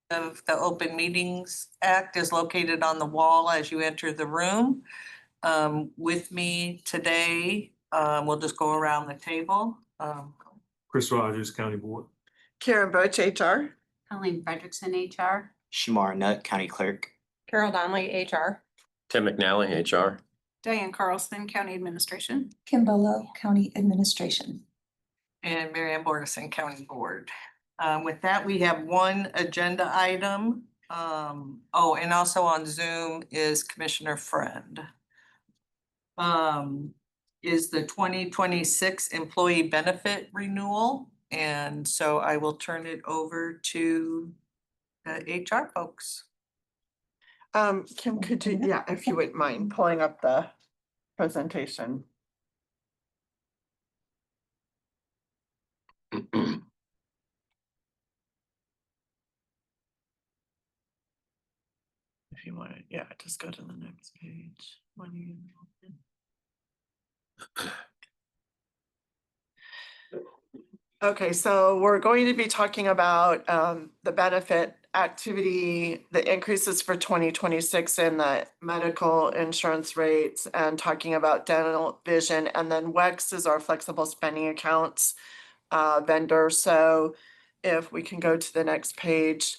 of the Open Meetings Act is located on the wall as you enter the room. With me today, we'll just go around the table. Chris Rogers, County Board. Karen Boach, HR. Colleen Frederickson, HR. Shamar Nutt, County Clerk. Carol Donnelly, HR. Tim McNally, HR. Diane Carlson, County Administration. Kimbolo, County Administration. And Mary Ann Borgeson, County Board. With that, we have one agenda item. Oh, and also on Zoom is Commissioner Friend. Is the 2026 employee benefit renewal. And so I will turn it over to the HR folks. Kim, could you, yeah, if you wouldn't mind pulling up the presentation. If you want to, yeah, just go to the next page. When you Okay, so we're going to be talking about the benefit activity, the increases for 2026 in the medical insurance rates, and talking about dental, vision, and then WEX is our flexible spending accounts vendor. So if we can go to the next page.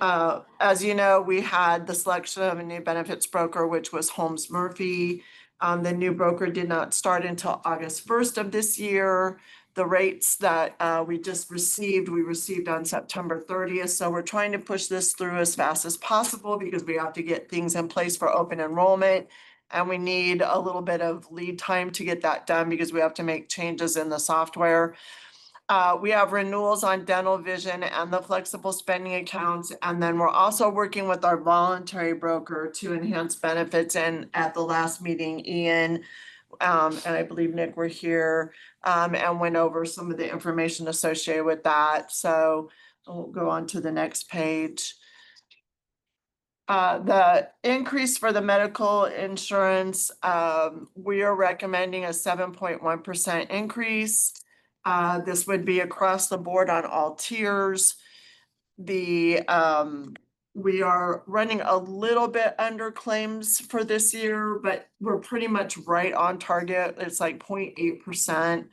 As you know, we had the selection of a new benefits broker, which was Holmes Murphy. The new broker did not start until August 1st of this year. The rates that we received on September 30th. So we're trying to push this through as fast as possible because we have to get things in place for open enrollment. And we need a little bit of lead time to get that done because we have to make changes in the software. We have renewals on dental, vision, and the flexible spending accounts. And then we're also working with our voluntary broker to enhance benefits. And at the last meeting, Ian and I believe Nick were here and went over some of the information associated with that. So we'll go on to the next page. The increase for the medical insurance, we are recommending a 7.1% increase. This would be across the board on all tiers. We are running a little bit under claims for this year, but we're pretty much right on target. It's like 0.8%.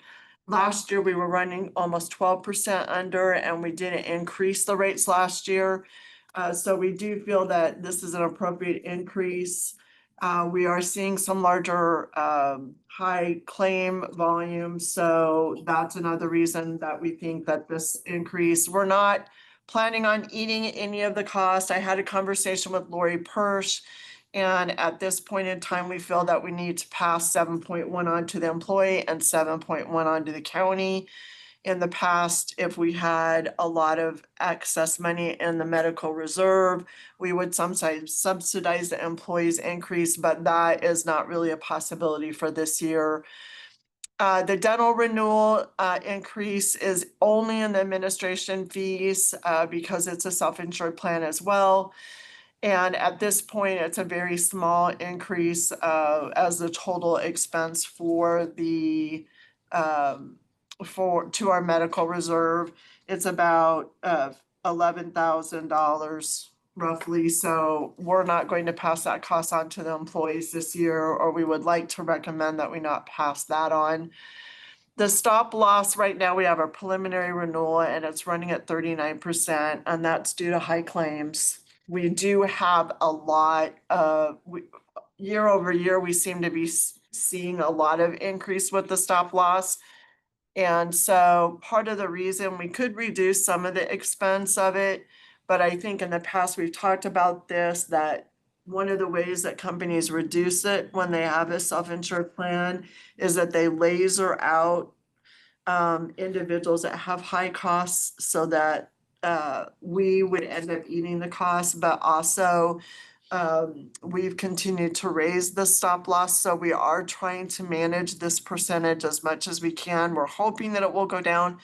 Last year, we were running almost 12% under, and we didn't increase the rates last year. So we do feel that this is an appropriate increase. We are seeing some larger high claim volume. So that's another reason that we think that this increase, we're not planning on eating any of the cost. I had a conversation with Lori Persh, and at this point in time, we feel that we need to pass 7.1 on to the employee and 7.1 on to the county. In the past, if we had a lot of excess money in the medical reserve, we would sometimes subsidize the employees' increase, but that is not really a possibility for this year. The dental renewal increase is only in the administration fees because it's a self-insured plan as well. And at this point, it's a very small increase as the total expense for the to our medical reserve. It's about $11,000 roughly. So we're not going to pass that cost on to the employees this year, or we would like to recommend that we not pass that on. The stop loss right now, we have a preliminary renewal and it's running at 39%, and that's due to high claims. We do have a lot of, year over year, we seem to be seeing a lot of increase with the stop loss. And so part of the reason we could reduce some of the expense of it, but I think in the past we've talked about this, that one of the ways that companies reduce it when they have a self-insured plan is that they laser out individuals that have high costs so that we would end up eating the cost, but also we've continued to raise the stop loss. So we are trying to manage this percentage as much as we can. We're hoping that it will go down.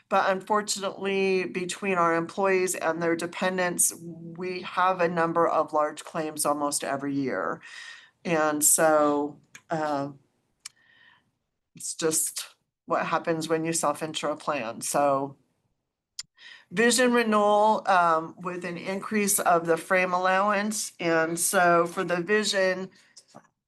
But unfortunately, between our employees and their dependents, we have a number of large claims almost every year. And so it's just what happens when you self-insure a plan. So vision renewal, with an increase of the frame allowance. And so for the vision,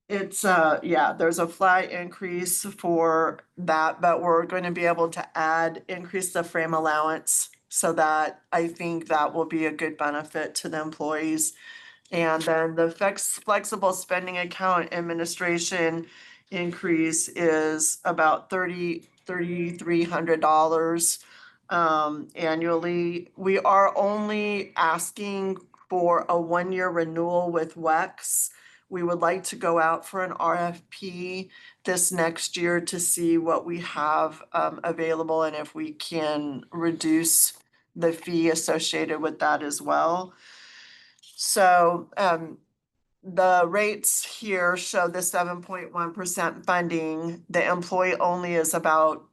it's, yeah, there's a flat increase for that, but we're going to be able to increase the frame allowance. So that I think that will be a good benefit to the employees. And then the flexible spending account administration increase is about $3,300 annually. We are only asking for a 1-year renewal with WEX. We would like to go out for an RFP this next year to see what we have available and if we can reduce the fee associated with that as well. So the rates here show the 7.1% funding. The employee only is about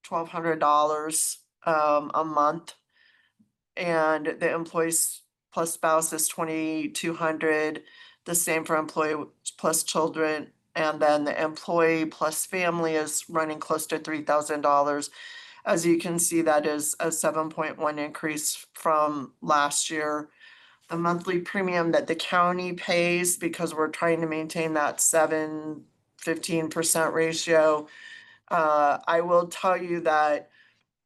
$1,200 a month. And the employees plus spouse is $2,200. The same for employee plus children. And then the employee plus family is running close to $3,000. As you can see, that is a 7.1 increase from last year. The monthly premium that the county pays, because we're trying to maintain that 15% ratio. I will tell you that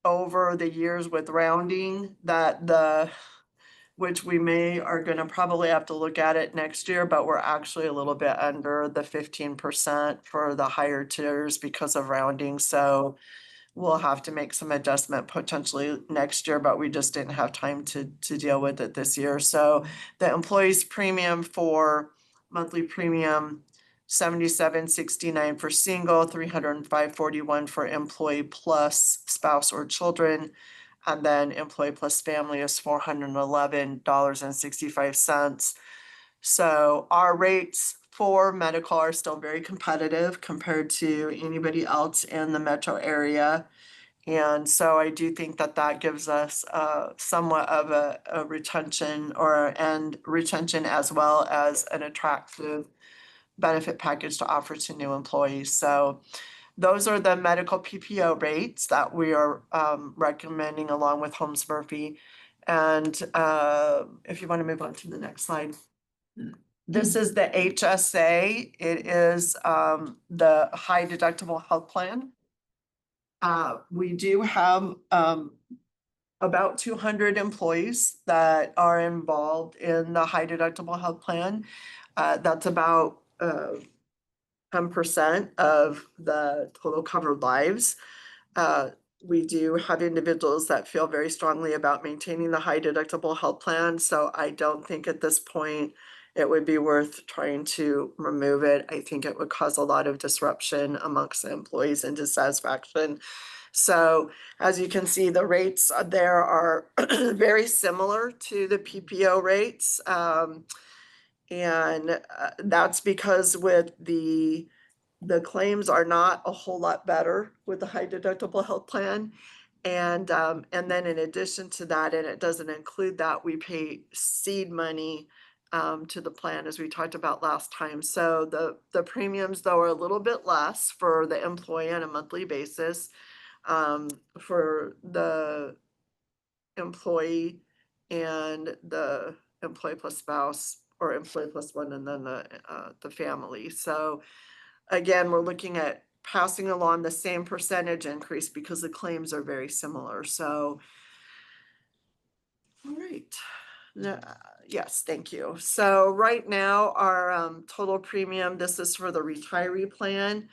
over the years with rounding, which we are gonna probably have to look at it next year, but we're actually a little bit under the 15% for the higher tiers because of rounding. So we'll have to make some adjustment potentially next year, but we just didn't have time to deal with it this year. So the employees' premium for monthly premium, $77.69 for single, $305.41 for employee plus spouse or children. And then employee plus family is $411.65. So our rates for medical are still very competitive compared to anybody else in the metro area. And so I do think that that gives us somewhat of a retention retention as well as an attractive benefit package to offer to new employees. So those are the medical PPO rates that we are recommending along with Holmes Murphy. And if you want to move on to the next slide. This is the HSA. It is the high deductible health plan. We do have about 200 employees that are involved in the high deductible health plan. That's about 10% of the total covered lives. We do have individuals that feel very strongly about maintaining the high deductible health plan. So I don't think at this point it would be worth trying to remove it. I think it would cause a lot of disruption amongst the employees and dissatisfaction. So as you can see, the rates there are very similar to the PPO rates. And that's because with the claims are not a whole lot better with the high deductible health plan. And then in addition to that, and it doesn't include that, we pay seed money to the plan as we talked about last time. So the premiums though are a little bit less for the employee on a monthly basis. For the employee and the employee plus spouse or employee plus one and then the family. So again, we're looking at passing along the same percentage increase because the claims are very similar. So, all right. Yes, thank you. So right now our total premium, this is for the retiree plan.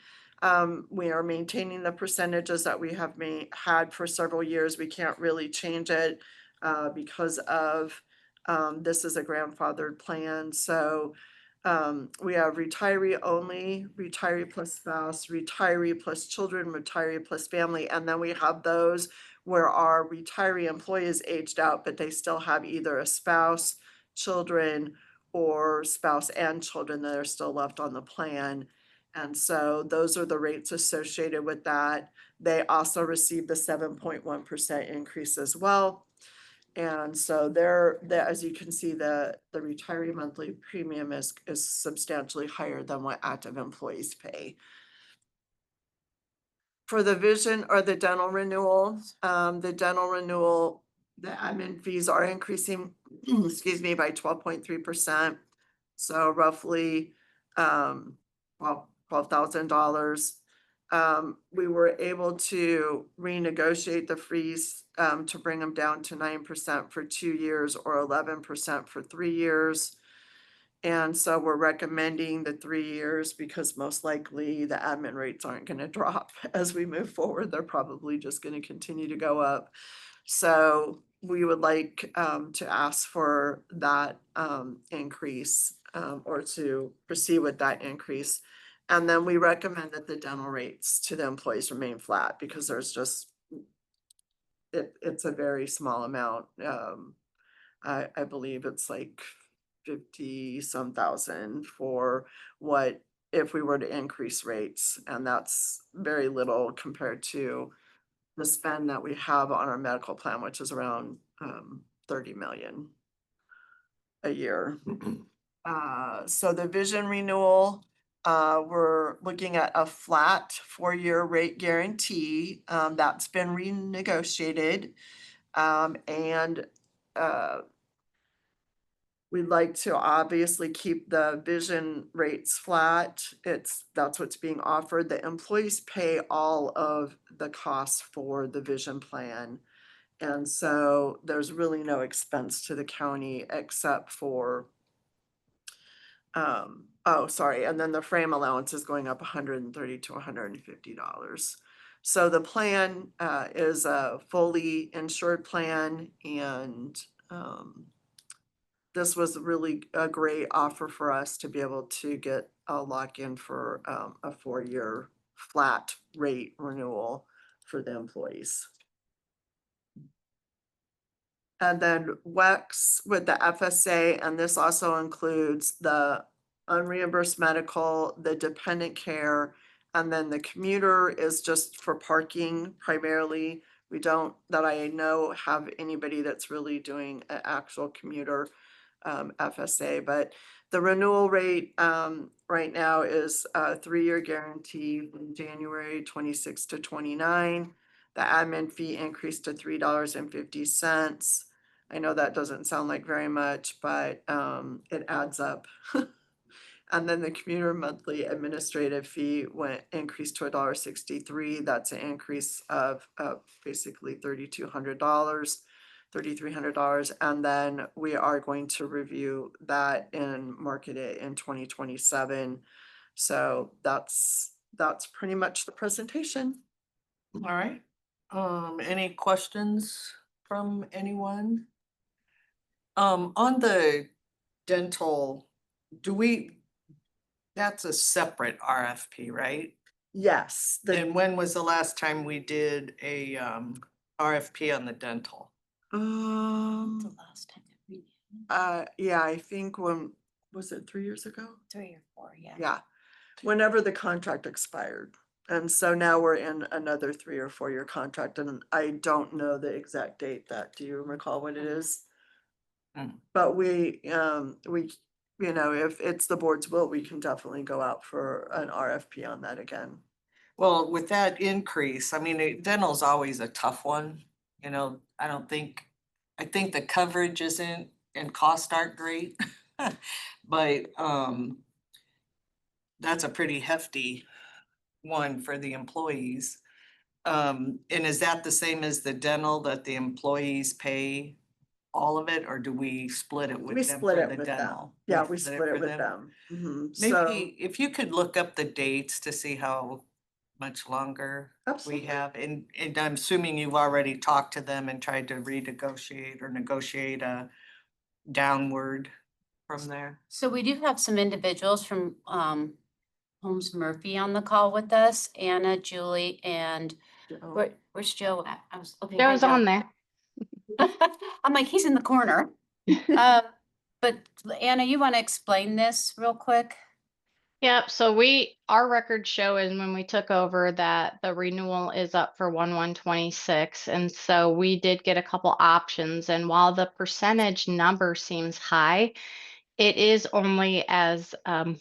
We are maintaining the percentages that we have had for several years. We can't really change it because of this is a grandfathered plan. So we have retiree only, retiree plus spouse, retiree plus children, retiree plus family, and then we have those where our retiree employee is aged out, but they still have either a spouse, children, or spouse and children that are still left on the plan. And so those are the rates associated with that. They also receive the 7.1% increase as well. And so as you can see, the retiree monthly premium is substantially higher than what active employees pay. For the vision or the dental renewal the admin fees are increasing, excuse me, by 12.3%. So roughly, well, $12,000. We were able to renegotiate the fees, to bring them down to 9% for 2 years or 11% for 3 years. And so we're recommending the 3 years because most likely the admin rates aren't gonna drop as we move forward. They're probably just gonna continue to go up. So we would like to ask for that increase or to proceed with that increase. And then we recommend that the dental rates to the employees remain flat because there's just it's a very small amount. I believe it's like 50 some thousand for what if we were to increase rates, and that's very little compared to the spend that we have on our medical plan, which is around 30 million a year. So the vision renewal, we're looking at a flat 4-year rate guarantee, that's been renegotiated. And we'd like to obviously keep the vision rates flat. That's what's being offered. The employees pay all of the costs for the vision plan. And so there's really no expense to the county except for, and then the frame allowance is going up $130 to $150. So the plan is a fully insured plan, and this was really a great offer for us to be able to get a lock-in for a 4-year flat rate renewal for the employees. And then WEX with the FSA, and this also includes the unreimbursed medical, the dependent care, and then the commuter is just for parking primarily. We don't, that I know, have anybody that's really doing an actual commuter FSA, but the renewal rate right now is a 3-year guarantee from January 26 to 29. The admin fee increased to $3.50. I know that doesn't sound like very much, but it adds up. And then the commuter monthly administrative fee increased to $1.63. That's an increase of basically $3,300. And then we are going to review that and market it in 2027. So that's pretty much the presentation. All right. Any questions from anyone? On the dental, that's a separate RFP, right? Yes, And when was the last time we did a RFP on the dental? The last time that we did, yeah, I think was it 3 years ago? 3 or 4, yeah. Yeah, whenever the contract expired. And so now we're in another 3 or 4 year contract, and I don't know the exact date. Do you recall what it is? But we, if it's the board's will, we can definitely go out for an RFP on that again. Well, with that increase, I mean, dental's always a tough one, I think the coverage isn't and costs aren't great. But that's a pretty hefty one for the employees. And is that the same as the dental, that the employees pay all of it, or do we split it with We them split for it the with them. dental? Yeah, we split it for with them. So, Maybe if you could look up the dates to see how much longer we absolutely. have, and I'm assuming you've already talked to them and tried to renegotiate or negotiate a downward from there. So we do have some individuals from Holmes Murphy on the call with us, Anna, Julie, and where's Joe at? I was looking. Joe's on there. I'm like, he's in the corner. But Anna, you want to explain this real quick? Yep. So our records show is when we took over that the renewal is up for 1/1/26. And so we did get a couple options. And while the percentage number seems high, it is only as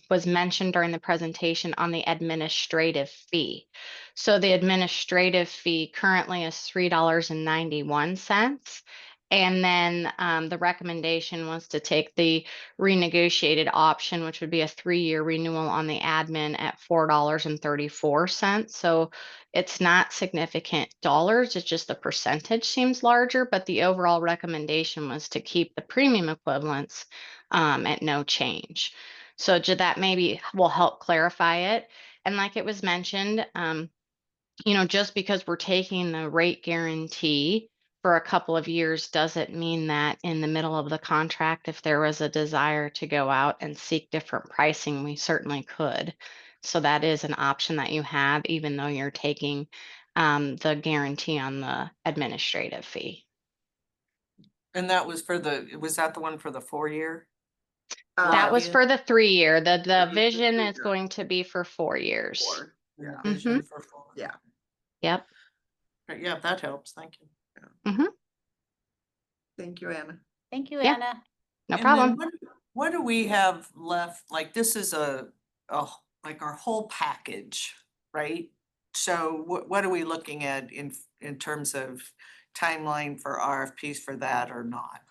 was mentioned during the presentation on the administrative fee. So the administrative fee currently is $3.91. And then the recommendation was to take the renegotiated option, which would be a 3-year renewal on the admin at $4.34. So it's not significant dollars, it's just the percentage seems larger, but the overall recommendation was to keep the premium equivalents at no change. So that maybe will help clarify it. And like it was mentioned, just because we're taking the rate guarantee for a couple of years doesn't mean that in the middle of the contract, if there was a desire to go out and seek different pricing, we certainly could. So that is an option that you have, even though you're taking the guarantee on the administrative fee. And that was was that the one for the 4-year? That was Yeah. for the 3-year. The the vision is 3-year. going to be for 4 years. 4. Yeah. Vision for 4. Yeah. Yep. Yeah, that helps. Thank you. Thank you, Anna. Thank you, Yeah. Anna. No And then problem. what do we have left? Like, this is like our whole package, right? So what are we looking at in terms of timeline for RFPs for that or not?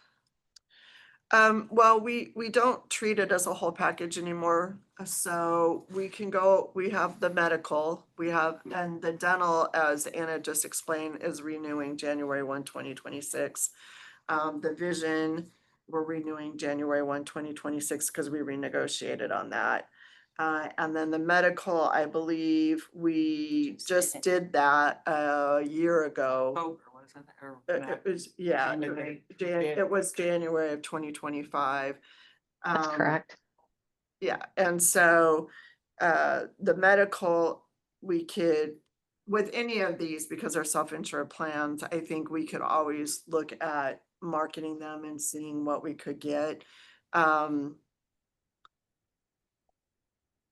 Well, we don't treat it as a whole package anymore. So we have the medical, and the dental, as Anna just explained, is renewing January 1, 2026. The vision, we're renewing January 1, 2026, because we renegotiated on that. And then the medical, I believe we just did that a year ago. October, wasn't it? Or It not? was, yeah, January. it was January of 2025. That's correct. Yeah, and so the medical, we could, with any of these, because they're self-insured plans, I think we could always look at marketing them and seeing what we could get.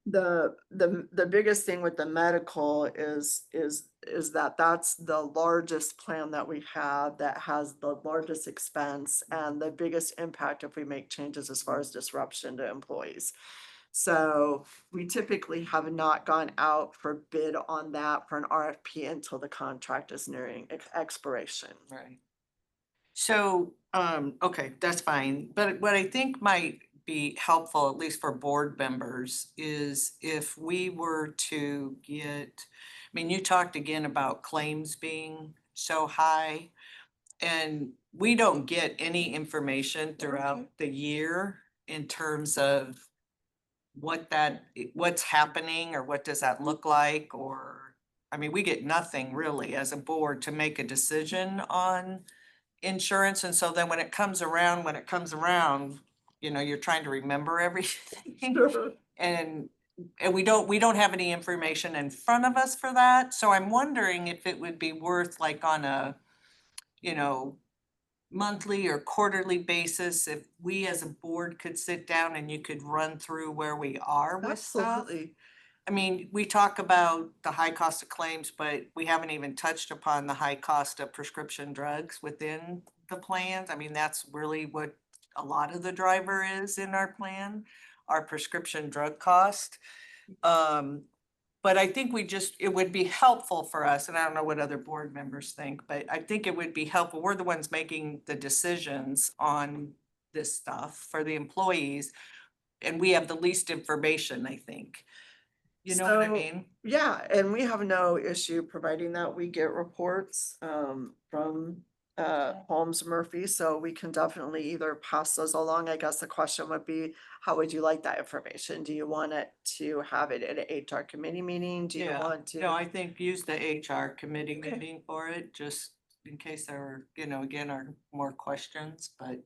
The biggest thing with the medical is that that's the largest plan that we have that has the largest expense and the biggest impact if we make changes as far as disruption to employees. So we typically have not gone out for bid on that for an RFP until the contract is nearing expiration. Right. So, okay, that's fine. But what I think might be helpful, at least for board members, is if we were to you talked again about claims being so high. And we don't get any information throughout the year in terms of what's happening or what does that look like, or, we get nothing really as a board to make a decision on insurance. And so then when it comes around, you're trying to remember everything. And we don't have any information in front of us for that. So I'm wondering if it would be worth, like, on a, monthly or quarterly basis, if we as a board could sit down and you could run through where we are with stuff. Absolutely. We talk about the high cost of claims, but we haven't even touched upon the high cost of prescription drugs within the plans. That's really what a lot of the driver is in our plan, our prescription drug cost. But I think it would be helpful for us, and I don't know what other board members think, but I think it would be helpful. We're the ones making the decisions on this stuff for the employees, and we have the least information, I think. You know what I So, mean? Yeah, and we have no issue providing that. We get reports from Holmes Murphy, so we can definitely either pass those along. I guess the question would be, how would you like that information? Do you want it to have it at an HR committee meeting? Do you Yeah. want to? No, I think use the HR committee Okay. meeting for it, just in case there are, again, are more questions, but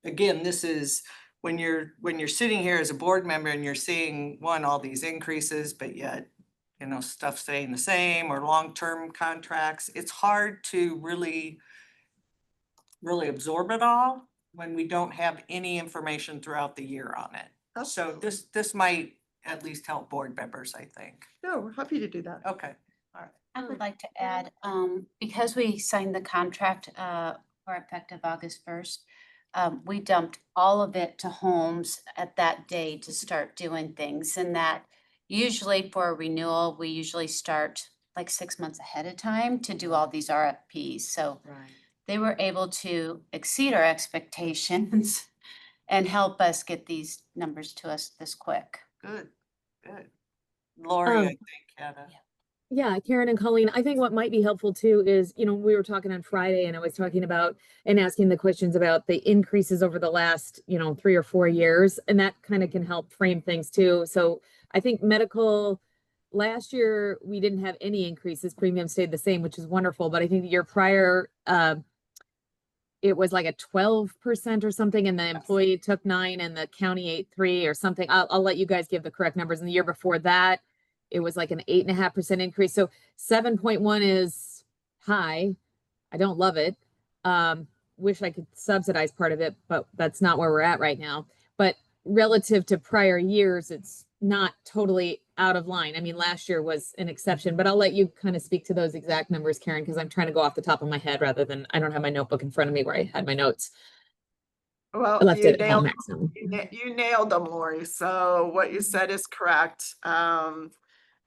again, this is when you're sitting here as a board member and you're seeing all these increases, but yet, stuff staying the same or long-term contracts, it's hard to really absorb it all when we don't have any information throughout the year on it. So this might at least help board members, I think. No, we're happy to do that. Okay. I would like to add, because we signed the contract for effective August 1st, we dumped all of it to Holmes at that day to start doing things. And that usually for a renewal, we usually start like 6 months ahead of time to do all these RFPs. So Right. they were able to exceed our expectations and help us get these numbers to us this quick. Good, good. Lori, I Um, think, had a. Yeah, Karen and Colleen, I think what might be helpful too is, we were talking on Friday and I was talking about and asking the questions about the increases over the last, 3 or 4 years. And that kind of can help frame things too. So I think medical, last year, we didn't have any increases. Premium stayed the same, which is wonderful. But I think the year prior, it was like a 12% or something, and the employee took 9 and the county ate 3 or something. I'll let you guys give the correct numbers. And the year before that, it was like an 8.5% increase. So 7.1 is high. I don't love it. Wish I could subsidize part of it, but that's not where we're at right now. But relative to prior years, it's not totally out of line. I mean, last year was an exception, but I'll let you kind of speak to those exact numbers, Karen, because I'm trying to go off the top of my head rather than, I don't have my notebook in front of me where I had my notes. Well, I left you it at home nailed, accidentally. you nailed them, Lori. So what you said is correct.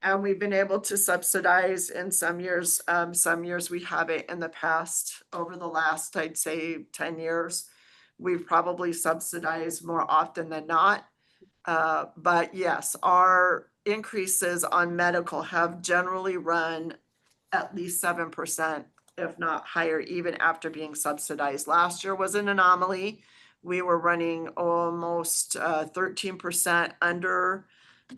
And we've been able to subsidize in some years we haven't in the past. Over the last, I'd say 10 years, we've probably subsidized more often than not. But yes, our increases on medical have generally run at least 7%, if not higher, even after being subsidized. Last year was an anomaly. We were running almost 13% under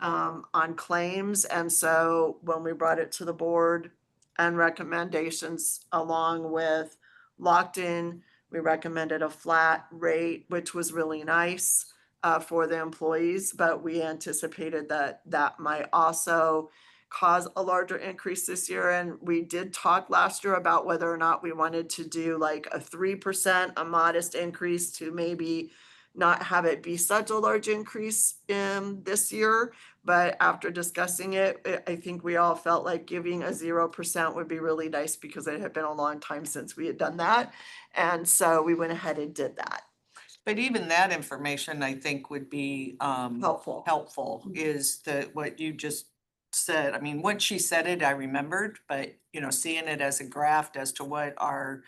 on claims. And so when we brought it to the board and recommendations along with locked in, we recommended a flat rate, which was really nice for the employees, but we anticipated that that might also cause a larger increase this year. And we did talk last year about whether or not we wanted to do like a 3%, a modest increase to maybe not have it be such a large increase in this year. But after discussing it, I think we all felt like giving a 0% would be really nice because it had been a long time since we had done that. And so we went ahead and did that. But even that information, I think, would be Helpful. helpful, is that what you just said. I mean, once she said it, I remembered, but seeing it as a graph as to what our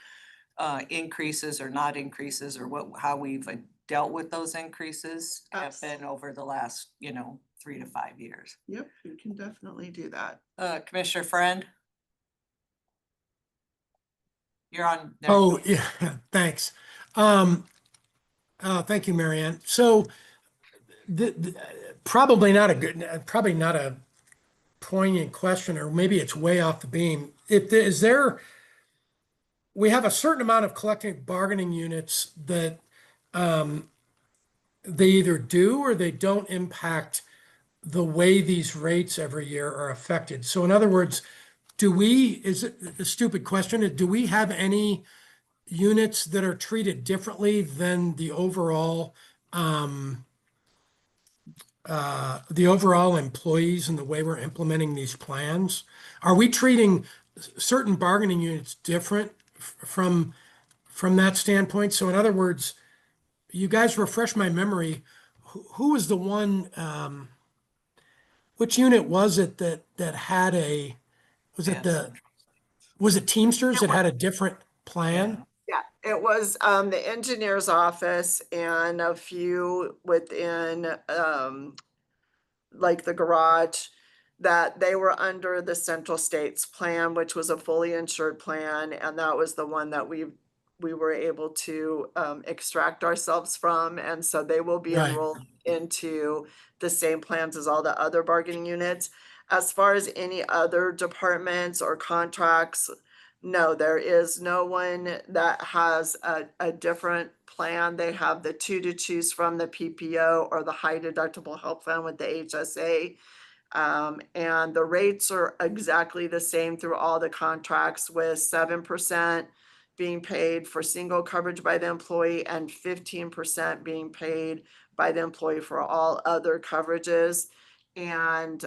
increases or not increases, or how we've dealt with those increases have been over the last 3 to 5 years. Yep, we can definitely do that. Commissioner Friend? You're on. there. Oh, yeah, thanks. Thank you, Marianne. So probably not a poignant question, or maybe it's way off the beam. We have a certain amount of collective bargaining units that they either do or they don't impact the way these rates every year are affected. So in other words, is it a stupid question? Do we have any units that are treated differently than the overall employees and the way we're implementing these plans? Are we treating certain bargaining units different from that standpoint? So in other words, you guys refresh my memory. Who was the one? Which unit was it that had a? Was it Teamsters that had a different plan? Yeah, it was the engineer's office and a few within like the garage, that they were under the Central States plan, which was a fully insured plan, and that was the one that we were able to extract ourselves from, and so they will be Right. enrolled into the same plans as all the other bargaining units. As far as any other departments or contracts, no, there is no one that has a different plan. They have the 2 to choose from, the PPO or the high deductible health fund with the HSA. And the rates are exactly the same through all the contracts, with 7% being paid for single coverage by the employee and 15% being paid by the employee for all other coverages. And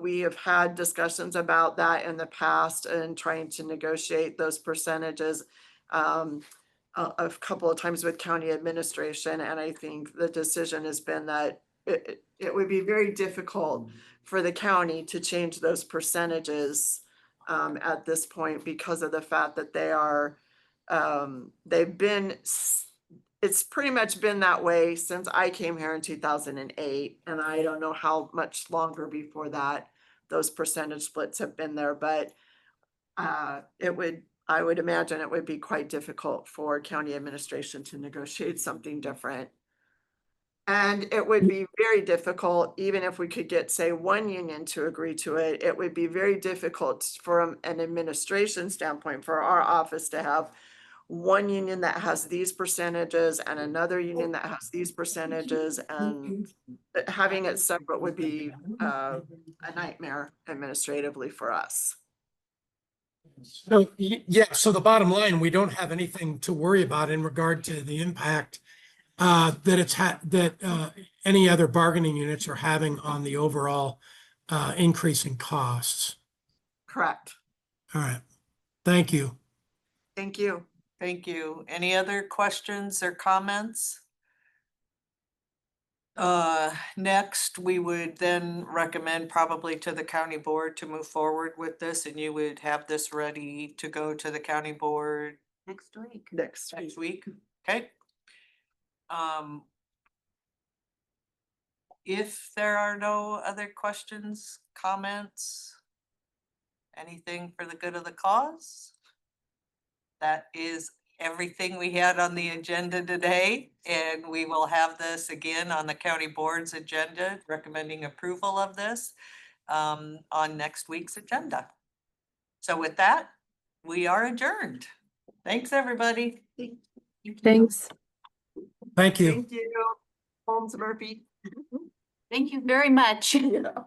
we have had discussions about that in the past and trying to negotiate those percentages a couple of times with county administration. And I think the decision has been that it would be very difficult for the county to change those percentages at this point, because of the fact that they are they've been, it's pretty much been that way since I came here in 2008. And I don't know how much longer before that those percentage splits have been there, but I would imagine it would be quite difficult for county administration to negotiate something different. And it would be very difficult, even if we could get, say, one union to agree to it, it would be very difficult from an administration standpoint for our office to have one union that has these percentages and another union that has these percentages, and having it separate would be a nightmare administratively for us. So, yeah, so the bottom line, we don't have anything to worry about in regard to the impact that any other bargaining units are having on the overall increase in costs. Correct. All right. Thank you. Thank you. Thank you. Any other questions or comments? Next, we would then recommend probably to the county board to move forward with this, and you would have this ready to go to the county board Next week. next week, okay? If there are no other questions, comments, anything for the good of the cause? That is everything we had on the agenda today, and we will have this again on the county board's agenda, recommending approval of this on next week's agenda. So with that, we are adjourned. Thanks, everybody. Thanks. Thank you. Thank you, Holmes Murphy. Thank you very much. Yeah.